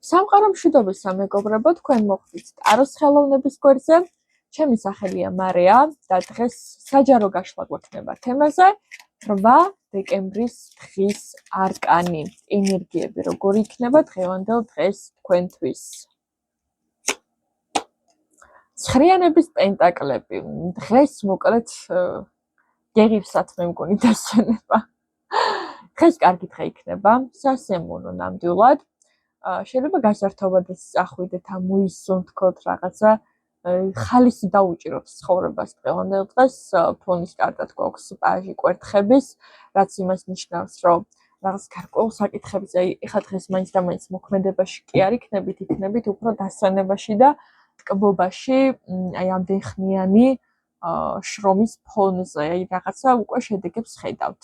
სამყარო მშვიდობისა მეგობრებო, თქვენ მოხვდით ტაროს ხელოვნების გვერდზე. ჩემი სახელია მარია და დღეს საჯარო გაშლა გვექნება თემაზე 8 დეკემბრის დღის არკანი. ენერგიები როგორი იქნება დღევანდელ დღეს თქვენთვის. ცხრიანების პენტაკლები. დღეს მოკლედ გეღირსათ მე მგონი დასვენება. დღეს კარგი დღე იქნება, სასიამოვნო ნამდვილად. შეიძლება გასართობადაც წახვიდეთ ამ მოისუნთქოთ რაღაცა ხალისი დაუჭიროთ ცხოვრებას დღევანდელ დღეს ფონის კარტად გვაქვს პაჟი კვერთხების, რაც იმას ნიშნავს, რომ რაღაც გარკვეულ საკითხებზე ეხლა დღეს მაინც და მაინც მოქმედებაში კი არ იქნებით უფრო დასვენებაში და ტკბობაში, აი ამდენ ხნიანი შრომის ფონზე, აი რაღაცა უკვე შედეგებს ხედავთ.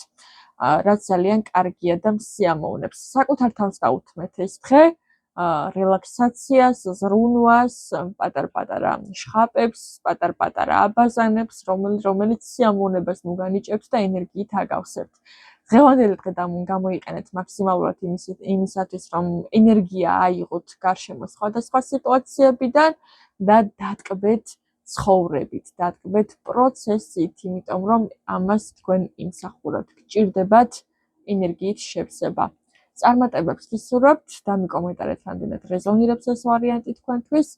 რაც ძალიან კარგია და მსიამოვნებს. საკუთარ თავს დაუთმეთ ეს დღე, რელაქსაციას, ზრუნვას, პატარ-პატარა შხაპებს, პატარ-პატარა აბაზანებს, რომელიც სიამოვნებას მოგანიჭებთ და ენერგიით აგავსებთ. დღევანდელი დღე გამოიყენეთ მაქსიმალურად იმისათვის, რომ ენერგია აიღოთ გარშემო სხვადასხვა სიტუაციებიდან და დატკბეთ ცხოვრებით, დატკბეთ პროცესით, იმიტომ რომ ამას თქვენ იმსახურებთ, გჭირდებათ ენერგიით შევსება. წარმატებებს ვისურვებთ, დამიკომენტარეთ რამდენად რეზონირებს ეს ვარიანტი თქვენთვის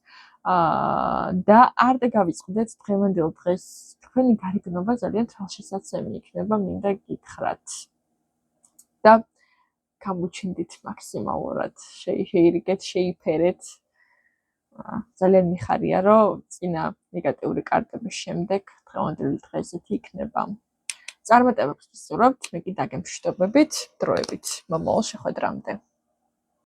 და არ დავიწყდეთ დღევანდელ დღეს თქვენი გარიგნობა ძალიან თვალშესაცემი იქნება, მინდა გითხრათ. და გამოჩნდით მაქსიმალურად, შეირიგეთ, შეიფერეთ. ძალიან მიხარია, რომ წინა ნეგატიური კარტების შემდეგ დღევანდელი დღე ესეთი იქნება. წარმატებებს ვისურვებთ, მე კი დაგემშვიდობებით, დროებით, მომავალ შეხვედრამდე.